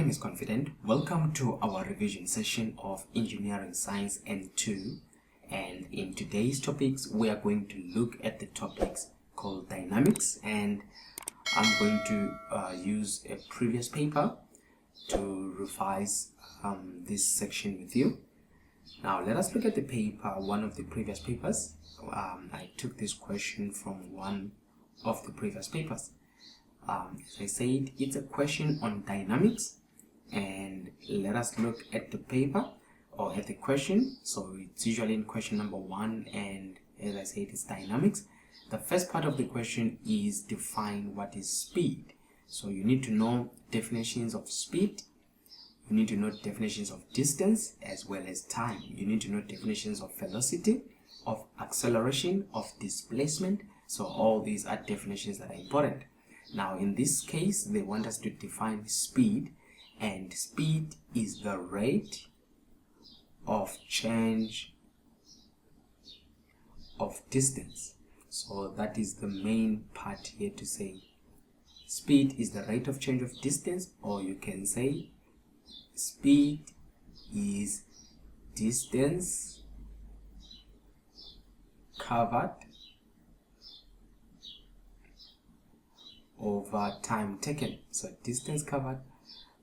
name is Confident. Welcome to our revision session of Engineering Science N2, and in today's topics we are going to look at the topics called dynamics, and I'm going to use a previous paper to revise this section with you. Now let us look at the paper, one of the previous papers. I took this question from one of the previous papers. As I said, it's a question on dynamics, and let us look at the paper or at the question. So it's usually in question number 1, and as I said, it's dynamics. The first part of the question is define what is speed. So you need to know definitions of speed, you need to know definitions of distance as well as time. You need to know definitions of velocity, of acceleration, of displacement. So all these are definitions that are important. Now in this case they want us to define speed, and speed is the rate of change of distance. So that is the main part here, to say speed is the rate of change of distance, or you can say speed is distance covered over time taken. So distance covered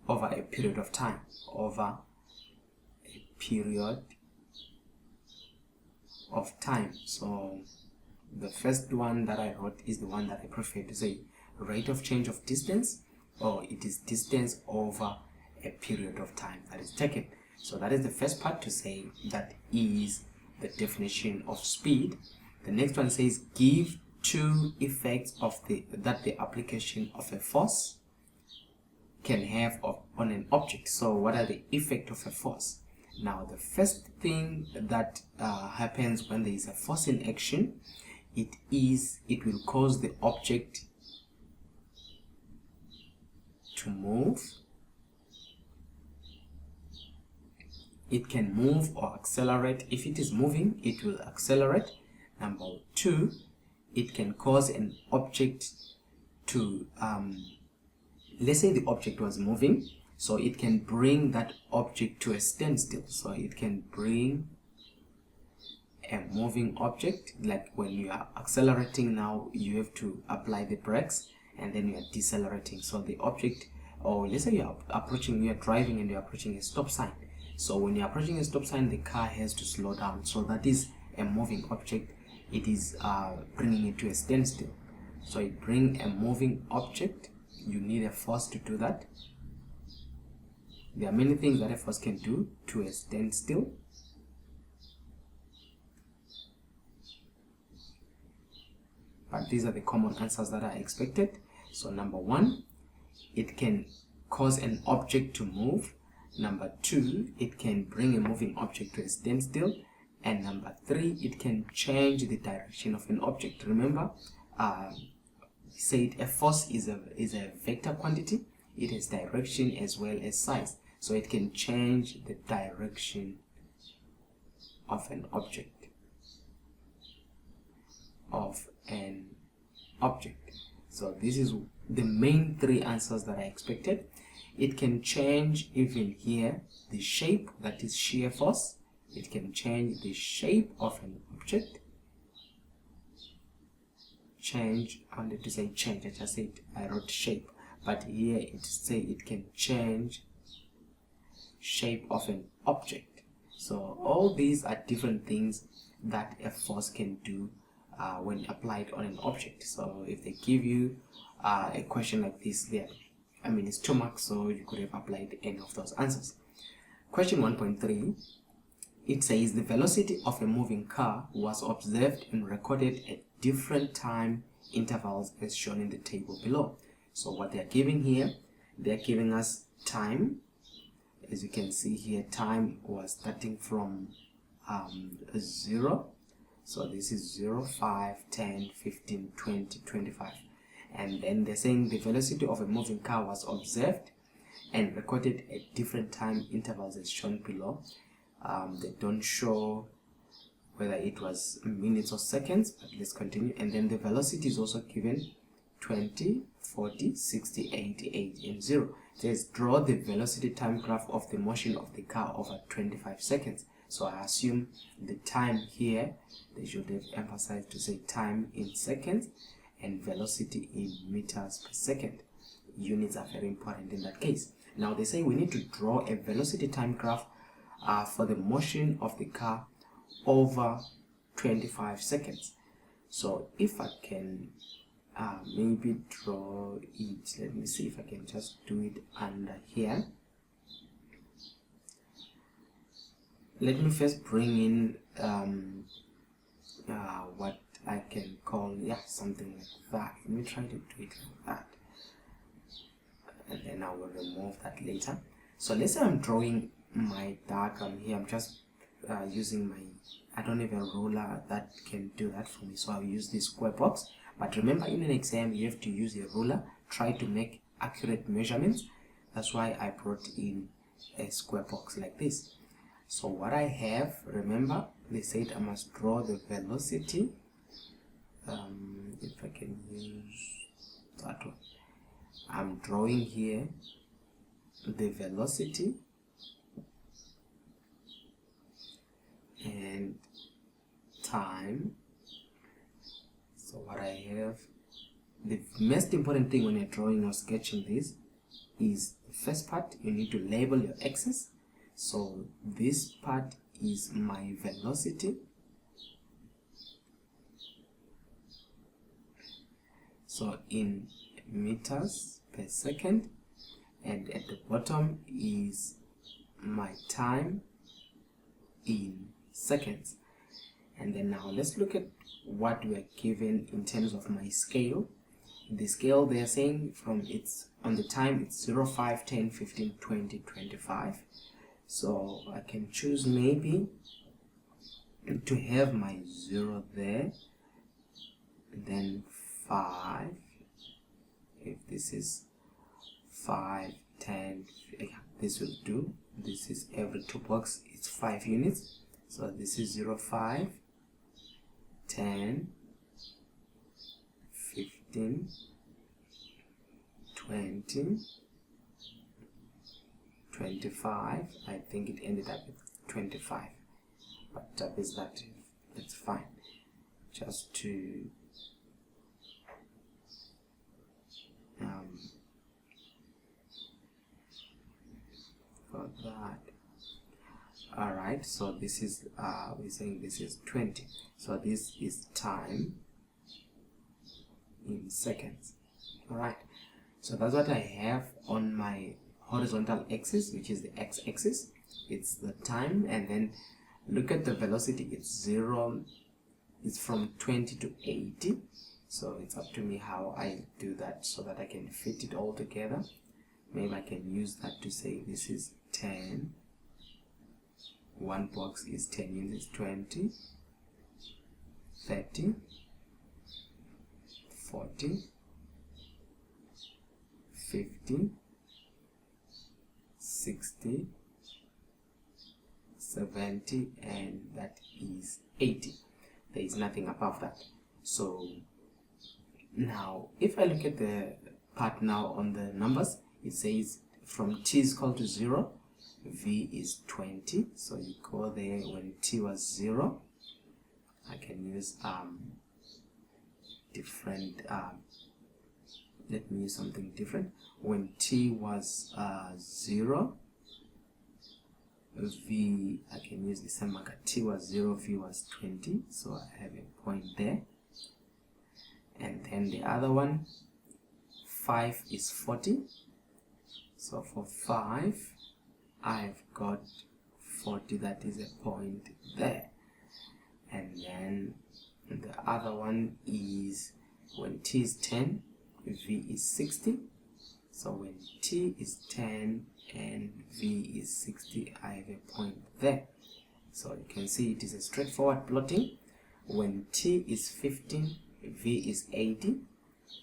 over a period of time, over a period of time. So the first one that I wrote is the one that I prefer to say rate of change of distance, or it is distance over a period of time that is taken. So that is the first part, to say that is the definition of speed. The next one says give two effects of that the application of a force can have on an object. So what are the effects of a force? Now the first thing that happens when there is a force in action, it will cause the object to move. It can move or accelerate. If it is moving, it will accelerate. Number 2, it can cause an object to let's say the object was moving, so it can bring that object to a standstill. So it can bring a moving object, like when you are accelerating, now you have to apply the brakes, and then you are decelerating. So the object, or let's say you are driving and you're approaching a stop sign. So when you're approaching a stop sign, the car has to slow down. So that is a moving object. It is bringing it to a standstill. So it brings a moving object. You need a force to do that. There are many things that a force can do to a standstill. But these are the common answers that are expected. So number 1, it can cause an object to move. Number 2, it can bring a moving object to a standstill. And number 3, it can change the direction of an object. Remember, said a force is a vector quantity. It has direction as well as size. So it can change the direction of an object. So this is the main 3 answers that are expected. It can change even here the shape, that is shear force. It can change the shape of an object. Change, I wanted to say change, I just said I wrote shape, but here it say it can change shape of an object. So all these are different things that a force can do when applied on an object. So if they give you a question like this, there, I mean, it's 2 marks, so you could have applied any of those answers. Question 1.3, it says the velocity of a moving car was observed and recorded at different time intervals as shown in the table below. So what they are giving here, they are giving us time. As you can see here, time was starting from 0. So this is 0, 5, 10, 15, 20, 25. And then they're saying the velocity of a moving car was observed and recorded at different time intervals as shown below. They don't show whether it was minutes or seconds, but let's continue. And then the velocity is also given 20, 40, 60, 80, 80, and 0. It says draw the velocity time graph of the motion of the car over 25 seconds. So I assume the time here, they should have emphasized to say time in seconds and velocity in meters per second. Units are very important in that case. Now they say we need to draw a velocity time graph for the motion of the car over 25 seconds. So if I can maybe draw it, let me see if I can just do it under here. Let me first bring in what I can call, something like that. Let me try to do it like that, and then I will remove that later. So let's say I'm drawing my diagram here. I'm just using my, I don't have a ruler that can do that for me, so I'll use this square box. But remember, in an exam you have to use a ruler, try to make accurate measurements. That's why I brought in a square box like this. So what I have, remember, they said I must draw the velocity. If I can use that one, I'm drawing here the velocity and time. So what I have, the most important thing when you're drawing or sketching this is the first part, you need to label your axis. So this part is my velocity. So in meters per second, and at the bottom is my time in seconds. And then now let's look at what we're given in terms of my scale. The scale, they're saying from it's on the time it's 0, 5, 10, 15, 20, 25. So I can choose maybe to have my 0 there, and then 5, if this is 5, 10, this will do. This is every 2 blocks, it's 5 units. So this is 0, 5, 10, 15, 20, 25. I think it ended up with 25, but is that, that's fine. Just to for that. Alright, so this is we're saying this is 20, so this is time in seconds. Alright, so that's what I have on my horizontal axis, which is the x-axis. It's the time, and then look at the velocity. It's 0, it's from 20 to 80. So it's up to me how I do that so that I can fit it all together. Maybe I can use that to say this is 10. One box is 10 units, 20, 30, 40, 50, 60, 70, and that is 80. There is nothing above that. So now if I look at the part now on the numbers, it says from t is equal to 0, v is 20. So you go there when t was 0. I can use different let me use something different. When t was 0, v, I can use the same marker. T was 0, v was 20, so I have a point there. And then the other one, 5 is 40, so for 5 I've got 40, that is a point there. And then the other one is when t is 10, v is 60. So when t is 10 and v is 60, I have a point there. So you can see it is a straightforward plotting. When t is 15, v is 80.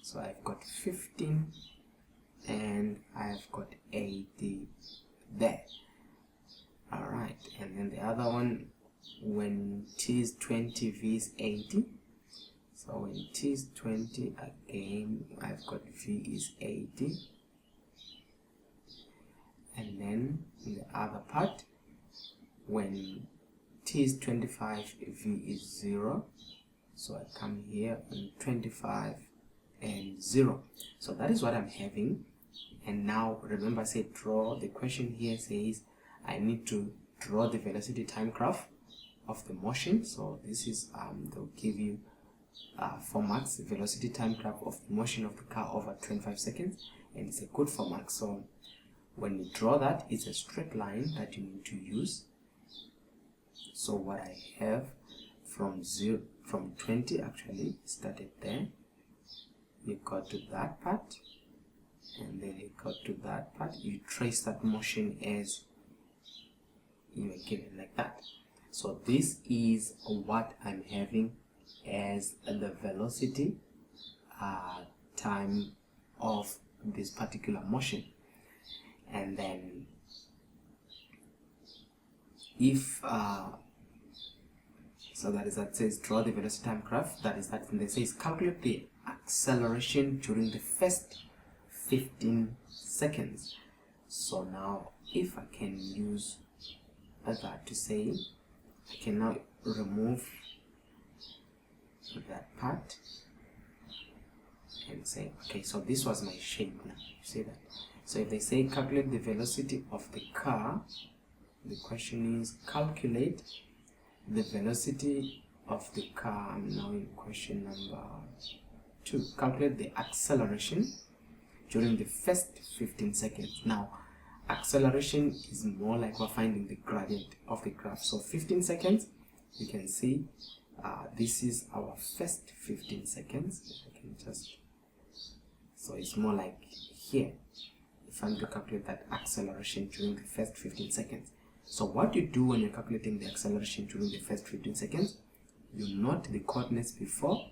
So I've got 15 and I've got 80 there. Alright, and then the other one, when t is 20, v is 80. So when t is 20, again I've got v is 80. and then in the other part, when t is 25, v is 0. So I come here and 25 and 0. So that is what I'm having. And now remember, I said draw. The question here says I need to draw the velocity time graph of the motion. So this is they'll give you 4 marks, the velocity time graph of the motion of the car over 25 seconds, and it's a good 4 marks. So when you draw that, it's a straight line that you need to use. So what I have from 20 actually started there, you got to that part, and then you got to that part, you trace that motion as you are given, like that. So this is what I'm having as the velocity time of this particular motion. And then if so that says draw the velocity time graph, that is that, and they says calculate the acceleration during the first 15 seconds. So now if I can use that to say, I can now remove that part and say, okay, so this was my shape now. You see that? So if they say calculate the velocity of the car, the question is calculate the velocity of the car. I'm now in question number 2. Calculate the acceleration during the first 15 seconds. Now, acceleration is more like we're finding the gradient of the graph. So 15 seconds, you can see this is our first 15 seconds. I can just, so it's more like here, if I'm to calculate that acceleration during the first 15 seconds. So what you do when you're calculating the acceleration during the first 15 seconds, you note the coordinates before,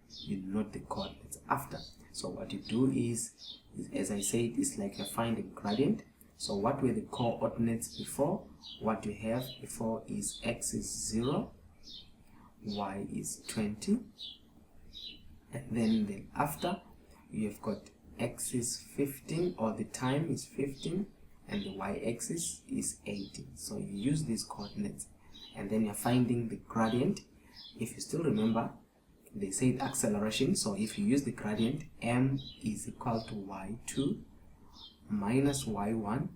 you note the coordinates after. So what you do is as I said, it's like you're finding gradient. So what were the coordinates before? What you have before is x is 0, y is 20, and then after you have got x is 15, or the time is 15, and the y-axis is 18. So you use these coordinates, and then you're finding the gradient. If you still remember, they said acceleration, so if you use the gradient, m is equal to y2 minus y1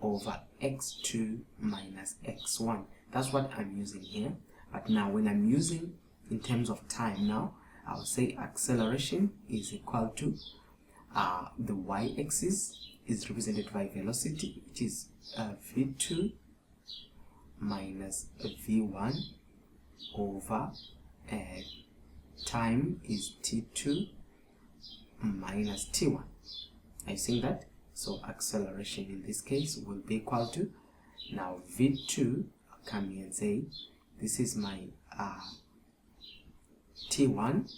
over x2 minus x1. That's what I'm using here. But now when I'm using in terms of time, now I'll say acceleration is equal to the y-axis is represented by velocity, which is v2 minus v1 over time is t2 minus t1. Are you seeing that? So acceleration in this case will be equal to, now v2, I'll come here and say this is my t1.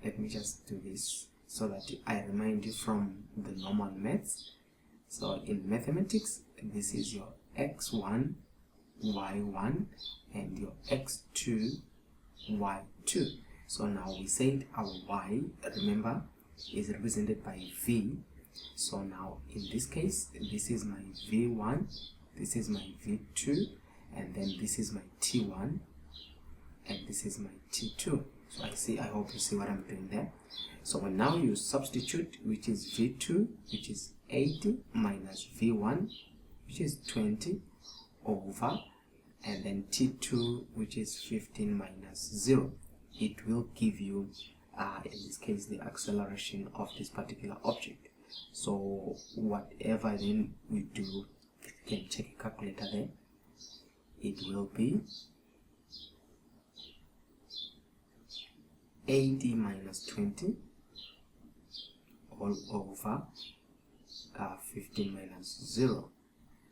Let me just do this so that I remind you from the normal maths. So in mathematics, this is your x1 y1 and your x2 y2. So now we said our y, remember, is represented by v. So now in this case, this is my v1, this is my v2, and then this is my t1, and this is my t2. So I hope you see what I'm doing there. So when now you substitute, which is v2, which is 80 minus v1, which is 20 over, and then t2, which is 15 minus 0, it will give you in this case the acceleration of this particular object. So whatever then we do, you can check a calculator there, it will be 80 minus 20 all over 15 minus 0.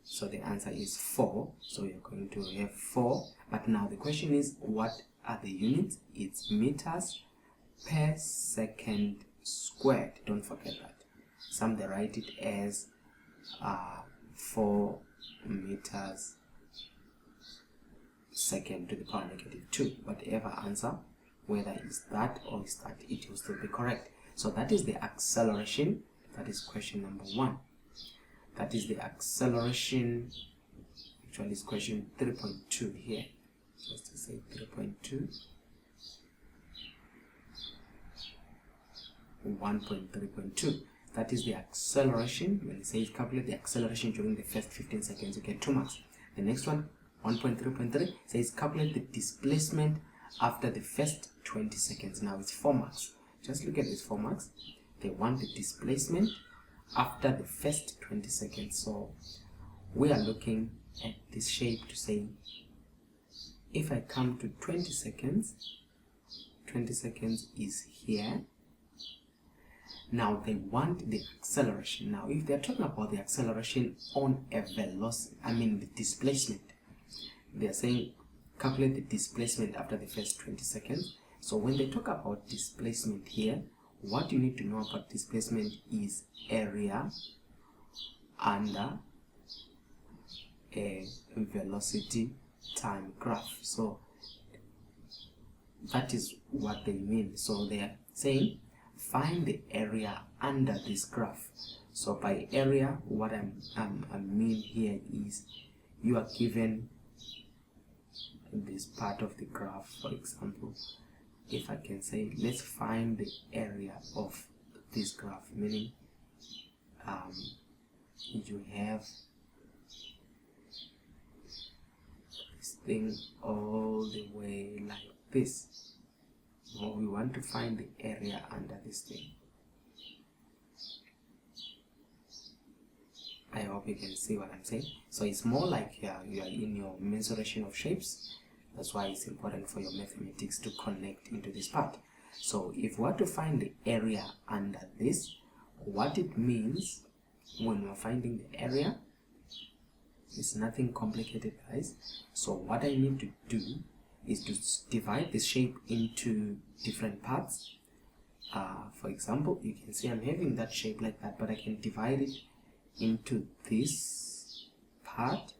So the answer is 4. So you're going to have 4. But now the question is, what are the units? It's meters per second squared. Don't forget that. Some they write it as 4 meters second to the power negative 2. Whatever answer, whether it's that or it's that, it will still be correct. So that is the acceleration. That is question number 1. that is the acceleration. Actually it's question 3.2 here, just to say 3.2, 1.3.2. that is the acceleration. When it says calculate the acceleration during the first 15 seconds, you get 2 marks. The next one, 1.3.3, says calculate the displacement after the first 20 seconds. Now it's 4 marks. Just look at these 4 marks. They want the displacement after the first 20 seconds. So we are looking at this shape to say, if I come to 20 seconds, 20 seconds is here. Now they want the acceleration. Now if they're talking about the acceleration on a velocity, the displacement, they're saying calculate the displacement after the first 20 seconds. So when they talk about displacement here, what you need to know about displacement is area under a velocity time graph. So that is what they mean. So they are saying find the area under this graph. So by area, what I mean here is you are given this part of the graph. For example, if I can say let's find the area of this graph, meaning you have this thing all the way like this. Well, we want to find the area under this thing. I hope you can see what I'm saying. So it's more like you are in your mensuration of shapes. That's why it's important for your mathematics to connect into this part. So if we want to find the area under this, what it means when we're finding the area, it's nothing complicated, guys. So what I need to do is to divide this shape into different parts. For example, you can see I'm having that shape like that, but I can divide it into this part.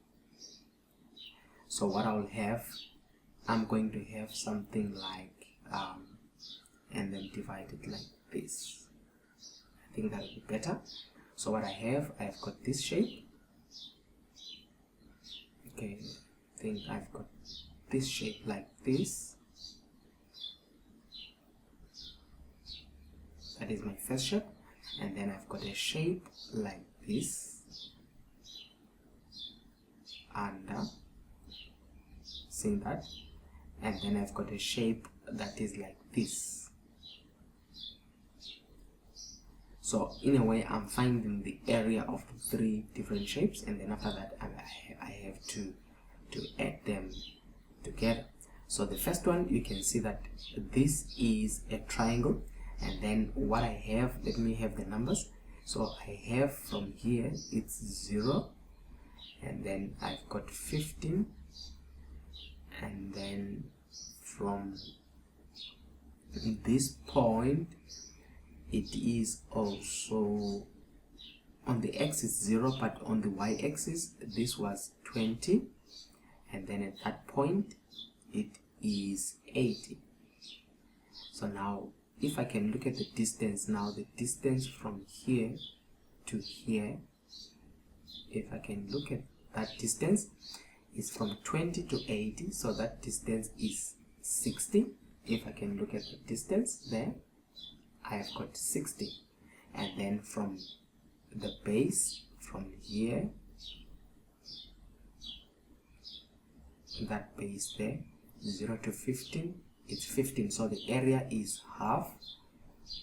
So what I'll have, I'm going to have something like and then divide it like this. I think that'll be better. So what I've got this shape. Okay, I think I've got this shape like this. That is my first shape. And then I've got a shape like this under, seeing that, and then I've got a shape that is like this. So in a way I'm finding the area of the 3 different shapes, and then after that I have to add them together. So the first one, you can see that this is a triangle, and then what I have, let me have the numbers. So I have from here it's 0, and then I've got 15, and then from this point it is also on the x-axis 0, but on the y-axis this was 20, and then at that point it is 80. So now if I can look at the distance now, the distance from here to here, if I can look at that distance, is from 20 to 80, so that distance is 60. If I can look at the distance there, I have got 60. And then from the base, from here, that base there, 0 to 15, it's 15. So the area is half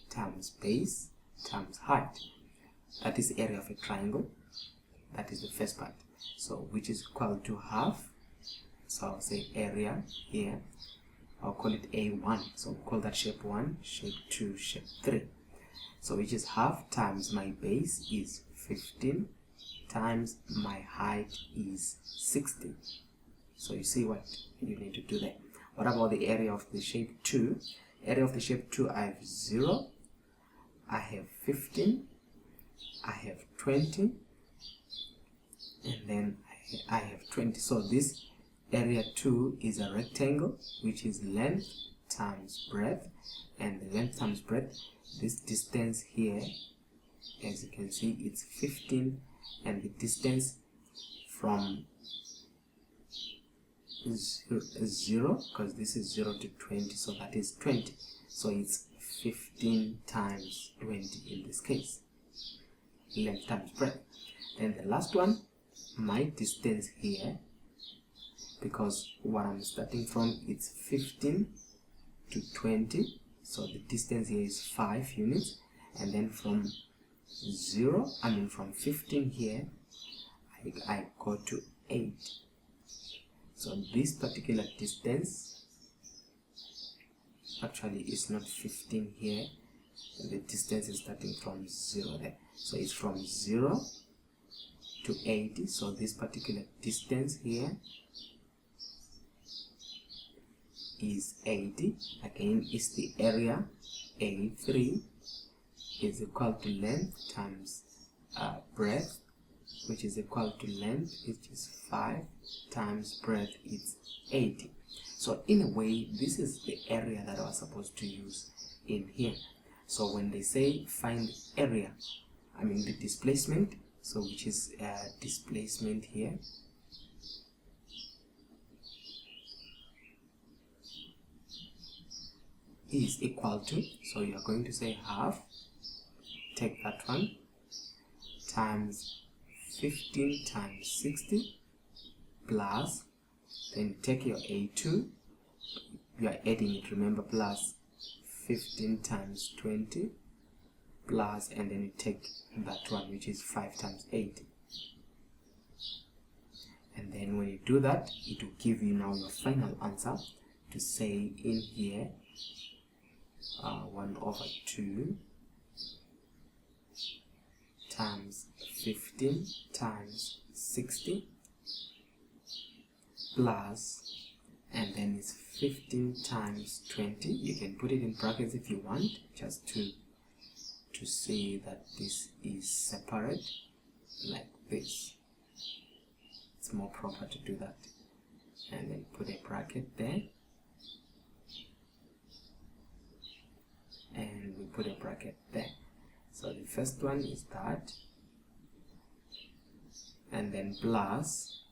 times base times height. That is the area of a triangle. That is the first part. So which is equal to half. So I'll say area here. I'll call it A1. So we'll call that shape 1, shape 2, shape 3. So which is half times my base is 15 times my height is 60. So you see what you need to do there. What about the area of the shape 2? Area of the shape 2, I have 0, I have 15, I have 20, and then I have 20. So this area 2 is a rectangle, which is length times breadth, and the length times breadth, this distance here, as you can see, it's 15, and the distance from 0, because this is 0 to 20, so that is 20, so it's 15 times 20 in this case, length times breadth. Then the last one, my distance here, because what I'm starting from, it's 15 to 20, so the distance here is 5 units, and then from from 15 here I go to 8. So this particular distance actually is not 15 here, the distance is starting from 0 there, so it's from 0 to 80. So this particular distance here is 80. Again, is the area. A3 is equal to length times breadth, which is equal to length, which is 5, times breadth, it's 80. So in a way, this is the area that I was supposed to use in here. So when they say find area, the displacement, so which is displacement here, is equal to, so you are going to say half, take that one, times 15 times 60, plus, then take your A2, you are adding it, remember, plus 15 times 20, plus, and then you take that one, which is 5 times 80. And then when you do that, it will give you now your final answer to say in here 1/2 times 15 times 60 plus, and then it's 15 times 20. You can put it in brackets if you want, just to say that this is separate like this. It's more proper to do that, and then put a bracket there, and we put a bracket there. So the first one is that, and then plus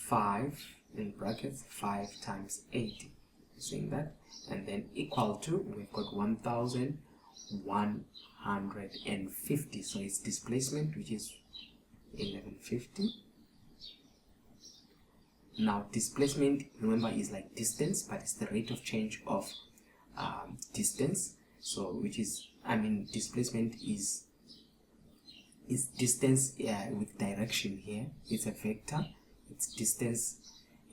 5 in brackets, 5 times 80, saying that, and then equal to, we've got 1150, so it's displacement, which is 1150. Now displacement, remember, is like distance, but it's the rate of change of distance. So which is, displacement is distance with direction here. It's a vector, it's distance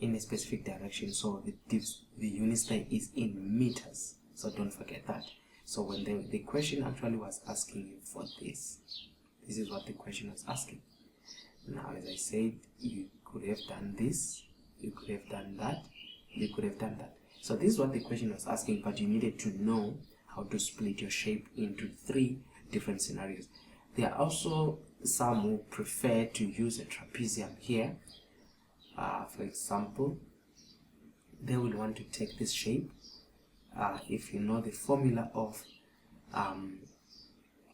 in a specific direction, so the unit there is in meters, so don't forget that. So when the question actually was asking you for this is what the question was asking. Now, as I said, you could have done this, you could have done that, you could have done that. So this is what the question was asking, but you needed to know how to split your shape into 3 different scenarios. There are also some who prefer to use a trapezium here. For example, they will want to take this shape. If you know the formula of a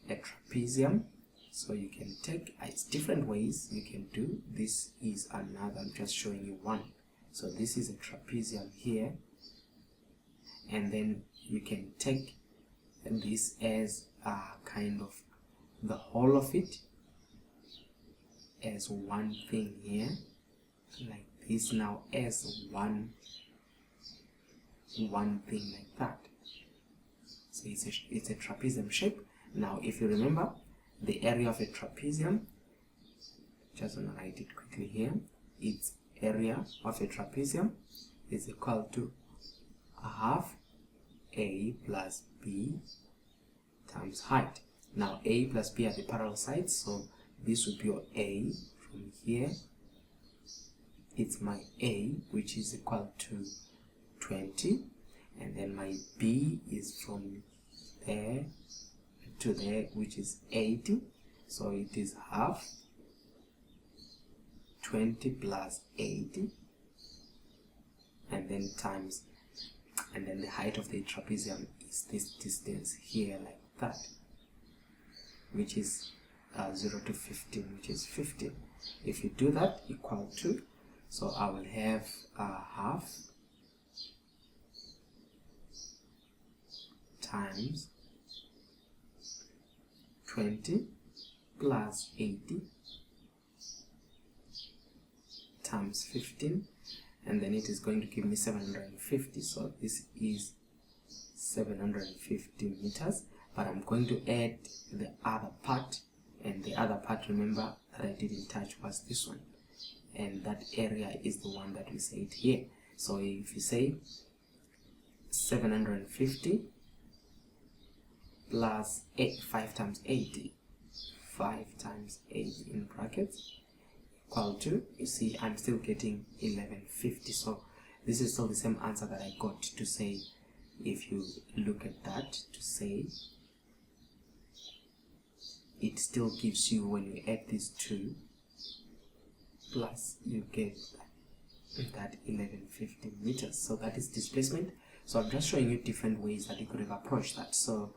trapezium, so you can take, it's different ways you can do. This is another, I'm just showing you one. So this is a trapezium here, and then you can take this as kind of the whole of it as one thing here, like this, now as one thing like that. So it's a trapezium shape. Now if you remember the area of a trapezium, just want to write it quickly here, its area of a trapezium is equal to half A plus B times height. Now A plus B are the parallel sides, so this would be your A from here. It's my A, which is equal to 20, and then my B is from there to there, which is 80, so it is half 20 plus 80, and then times, and then the height of the trapezium is this distance here, like that, which is 0 to 15, which is 15. If you do that, equal to, so I will have half times 20 plus 80 times 15, and then it is going to give me 750. So this is 750 meters, but I'm going to add the other part, and the other part, remember, that I didn't touch was this one, and that area is the one that we said here. So if you say 750 plus 5 times 80, 5 times 80 in brackets, equal to, you see, I'm still getting 1150. So this is still the same answer that I got to say, if you look at that, to say it still gives you, when you add these two plus, you get that 1150 meters. So that is displacement. So I'm just showing you different ways that you could have approached that. So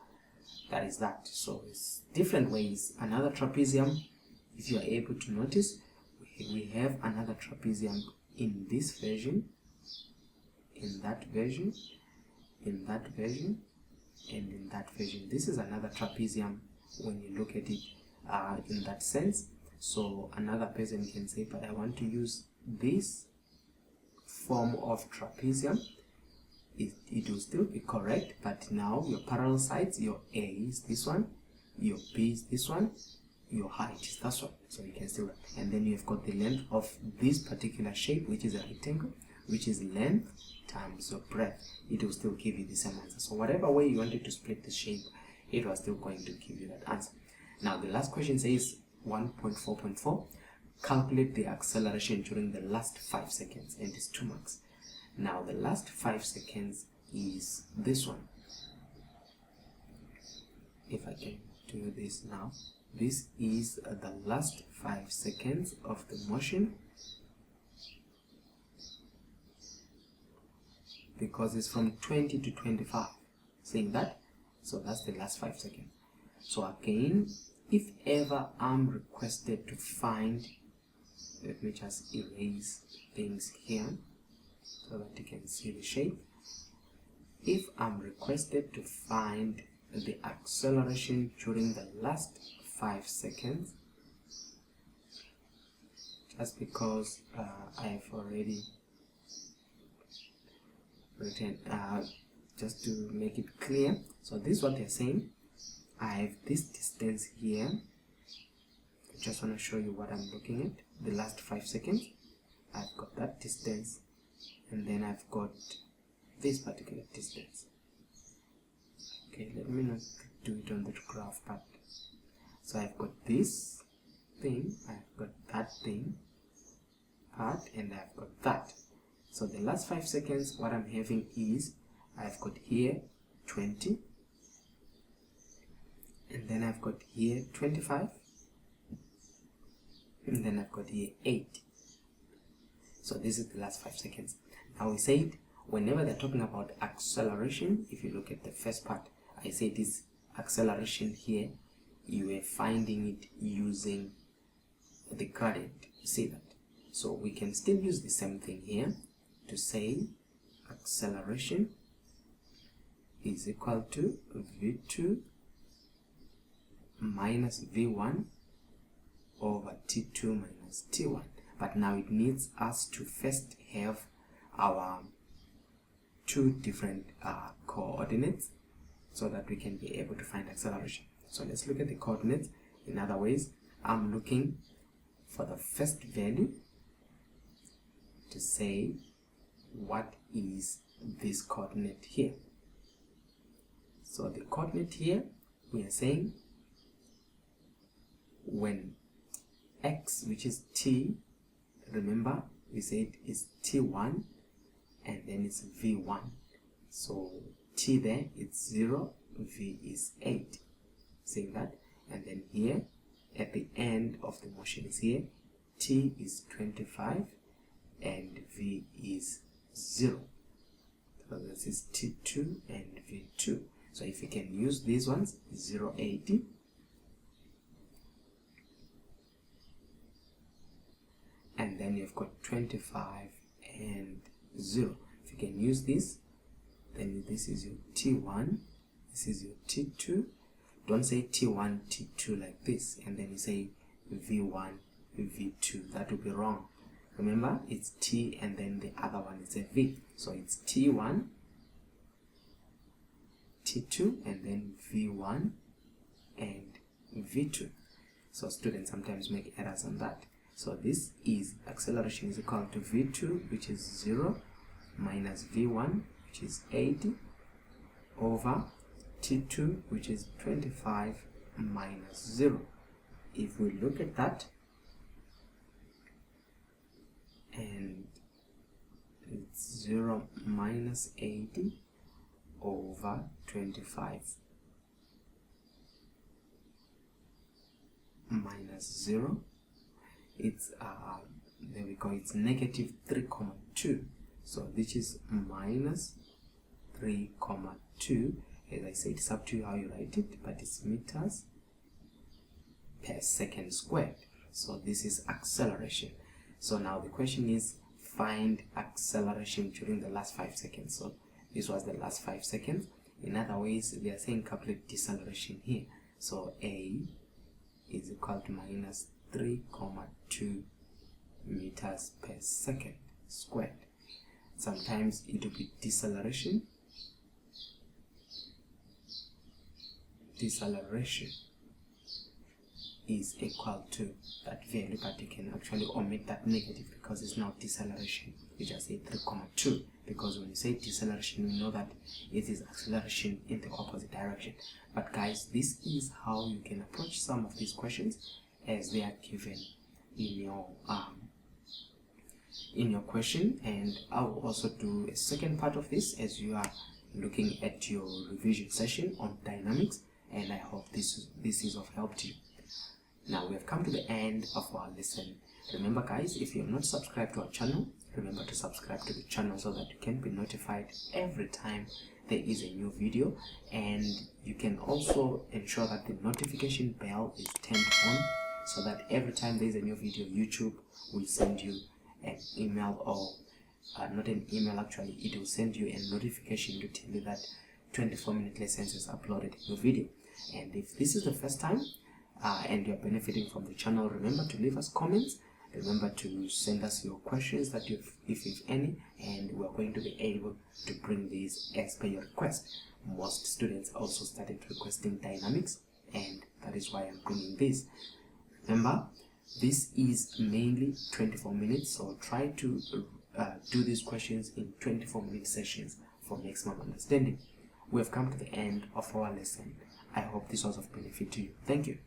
that is that. So it's different ways. Another trapezium, if you are able to notice, we have another trapezium in this version, in that version, in that version, and in that version. This is another trapezium when you look at it in that sense. So another person can say, but I want to use this form of trapezium. It will still be correct, but now your parallel sides, your A is this one, your B is this one, your height is that one. So you can still, and then you've got the length of this particular shape, which is a rectangle, which is length times your breadth. It will still give you the same answer. So whatever way you wanted to split the shape, it was still going to give you that answer. Now the last question says 1.4.4, calculate the acceleration during the last 5 seconds, and it's 2 marks. Now the last 5 seconds is this one. If I can do this now, this is the last 5 seconds of the motion, because it's from 20 to 25, saying that. So that's the last 5 seconds. So again, if ever I'm requested to find, let me just erase things here so that you can see the shape. If I'm requested to find the acceleration during the last 5 seconds, just because I've already written, just to make it clear, so this is what they're saying. I have this distance here. I just want to show you what I'm looking at. The last 5 seconds, I've got that distance, and then I've got this particular distance. Okay, let me not do it on the graph part. So I've got this thing, I've got that thing part, and I've got that. So the last 5 seconds, what I'm having is, I've got here 20, and then I've got here 25, and then I've got here 8. So this is the last 5 seconds. Now we said, whenever they're talking about acceleration, if you look at the first part, I say this acceleration here, you are finding it using the gradient. You see that? So we can still use the same thing here to say acceleration is equal to v2 minus v1 over t2 minus t1. But now it needs us to first have our two different coordinates so that we can be able to find acceleration. So let's look at the coordinates. In other ways, I'm looking for the first value to say what is this coordinate here. So the coordinate here, we are saying when x, which is t, remember we said is t1, and then it's v1. So t there, it's 0, v is 8, saying that. And then here at the end of the motion is here, t is 25 and v is 0. So this is t2 and v2. So if you can use these ones, 0, 80, and then you've got 25 and 0. If you can use this, then this is your T1, this is your T2. Don't say T1, T2 like this, and then you say V1, V2. That would be wrong. Remember, it's T and then the other one is a V. So it's T1, T2, and then V1 and V2. So students sometimes make errors on that. So this is acceleration is equal to V2, which is 0, minus V1, which is 80, over T2, which is 25, minus 0. If we look at that, and it's 0 minus 80 over 25 minus 0, it's there we go, it's negative 3,2. So this is minus 3,2. As I said, it's up to you how you write it, but it's meters per second squared. So this is acceleration. So now the question is, find acceleration during the last 5 seconds. So this was the last 5 seconds. In other ways, they are saying calculate deceleration here. So A is equal to minus 3,2 meters per second squared. Sometimes it will be deceleration. Deceleration is equal to that value, but you can actually omit that negative because it's now deceleration. You just say 3,2, because when you say deceleration, we know that it is acceleration in the opposite direction. But guys, this is how you can approach some of these questions as they are given in your question. And I will also do a second part of this as you are looking at your revision session on dynamics, and I hope this is of help to you. Now we have come to the end of our lesson. Remember guys, if you have not subscribed to our channel, remember to subscribe to the channel so that you can be notified every time there is a new video, and you can also ensure that the notification bell is turned on so that every time there is a new video, YouTube will send you an email, or not an email actually, it will send you a notification to tell you that 24-minute lessons has uploaded a new video. And if this is the first time and you're benefiting from the channel, remember to leave us comments, remember to send us your questions that if you've any, and we're going to be able to bring these as per your request. Most students also started requesting dynamics, and that is why I'm bringing this. Remember, this is mainly 24 minutes, so try to do these questions in 24-minute sessions for maximum understanding. We have come to the end of our lesson. I hope this was of benefit to you. Thank you.